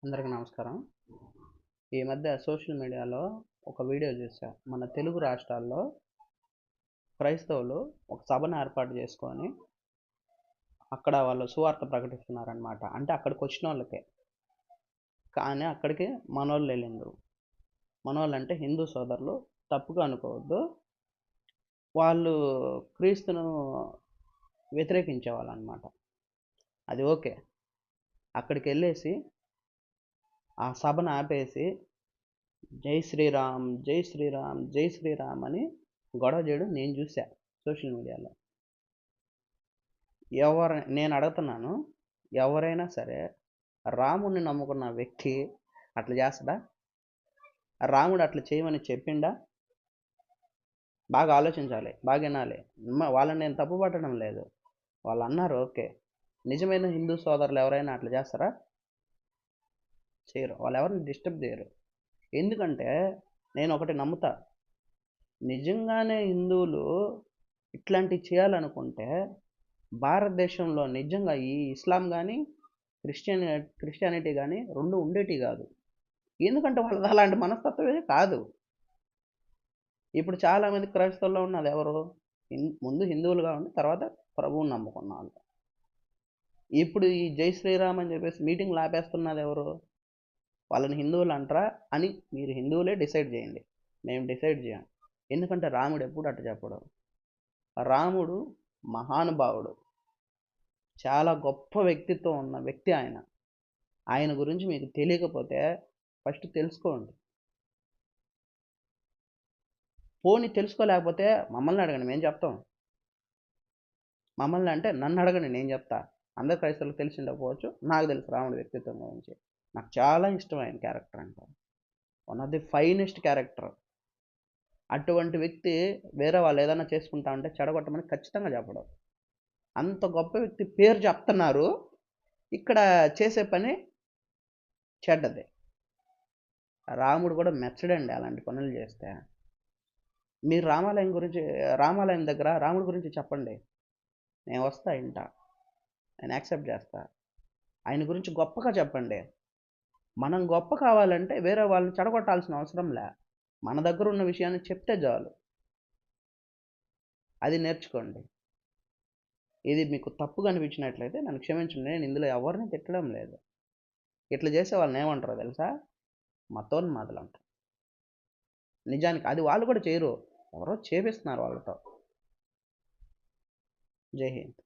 అందరికీ నమస్కారం. ఈ మధ్య సోషల్ మీడియాలో ఒక వీడియో చూసా. మన తెలుగు రాష్ట్రాల్లో క్రైస్తవులు ఒక సభను ఏర్పాటు చేసుకొని, అక్కడ వాళ్ళు సువార్త ప్రకటిస్తున్నారనమాట. అంటే అక్కడికొచ్చినోళ్ళకే. కానీ అక్కడికి మనోళ్ళెళ్ళిండ్రు. మనోళ్ళంటే హిందూ సోదరులు. తప్పుగా అనుకోవద్దు. వాళ్ళు క్రీస్తును వ్యతిరేకించేవాళ్ళనమాట. అది ఓకే. అక్కడికెళ్ళేసి ఆ సభను ఆపేసి జై శ్రీరామ్, జై శ్రీరామ్, జై శ్రీరామ్ అని గొడవ చేయడం నేను చూసా సోషల్ మీడియాలో. నేను అడుగుతున్నాను, ఎవరైనా సరే రాముడిని నమ్ముకున్న వ్యక్తి అట్లా చేస్తాడా? రాముడు అట్లా చేయమని చెప్పిండా? బాగా ఆలోచించాలి, బాగా వినాలి. వాళ్ళని నేను తప్పు పట్టడం లేదు. వాళ్ళు అన్నారు ఓకే. నిజమైన హిందూ సోదరులు ఎవరైనా అట్లా చేస్తారా? చేయరు. వాళ్ళు ఎవరిని డిస్టర్బ్ చేయరు. ఎందుకంటే నేను ఒకటి నమ్ముతా, నిజంగానే హిందువులు ఇట్లాంటివి చేయాలనుకుంటే భారతదేశంలో నిజంగా ఈ ఇస్లాం కానీ క్రిస్టియానిటీ కానీ రెండు ఉండేటివి కాదు. ఎందుకంటే వాళ్ళది అలాంటి మనస్తత్వమే కాదు. ఇప్పుడు చాలామంది క్రైస్తవుల్లో ఉన్నది ఎవరు? ముందు హిందువులుగా ఉండి తర్వాత ప్రభువుని నమ్ముకున్న వాళ్ళు. ఇప్పుడు ఈ జై శ్రీరామ్ అని చెప్పేసి మీటింగ్లు ఆపేస్తున్నది ఎవరు? వాళ్ళని హిందువులు అంటారా అని మీరు హిందువులే డిసైడ్ చేయండి. మేము డిసైడ్ చేయం. ఎందుకంటే రాముడు ఎప్పుడు అట్ట చెప్పడు. రాముడు మహానుభావుడు, చాలా గొప్ప వ్యక్తిత్వం ఉన్న వ్యక్తి ఆయన. ఆయన గురించి మీకు తెలియకపోతే ఫస్ట్ తెలుసుకోండి. పోనీ తెలుసుకోలేకపోతే మమ్మల్ని అడగండి, మేము చెప్తాం. మమ్మల్ని అంటే నన్ను అడగండి, నేను చెప్తా. అందరు క్రైస్తవులకు తెలిసి ఉండకపోవచ్చు, నాకు తెలుసు రాముడి వ్యక్తిత్వం గురించి. నాకు చాలా ఇష్టం ఆయన క్యారెక్టర్ అంటే. One of the finest character. అటువంటి వ్యక్తి వేరే వాళ్ళు ఏదైనా చేసుకుంటా అంటే చెడగొట్టమని ఖచ్చితంగా చెప్పడం. అంత గొప్ప వ్యక్తి పేరు చెప్తున్నారు, ఇక్కడ చేసే పని చెడ్డది. రాముడు కూడా మెచ్చడండి అలాంటి పనులు చేస్తే. మీరు రామాలయం దగ్గర రాముడి గురించి చెప్పండి, నేను వస్తా ఇంటా, నేను యాక్సెప్ట్ చేస్తా. ఆయన గురించి గొప్పగా చెప్పండి. మనం గొప్ప కావాలంటే వేరే వాళ్ళని చెడగొట్టాల్సిన అవసరం లే. మన దగ్గర ఉన్న విషయాన్ని చెప్తే చాలు. అది నేర్చుకోండి. ఇది మీకు తప్పుగా అనిపించినట్లయితే నన్ను క్షమించండి. నేను ఇందులో ఎవరిని తిట్టడం లేదు. ఇట్లా చేసే వాళ్ళని ఏమంటారో తెలుసా? మతోన్మాదులు అంటారు. నిజానికి అది వాళ్ళు కూడా చేయరు, ఎవరో చేపిస్తున్నారు వాళ్ళతో. జై హింద్.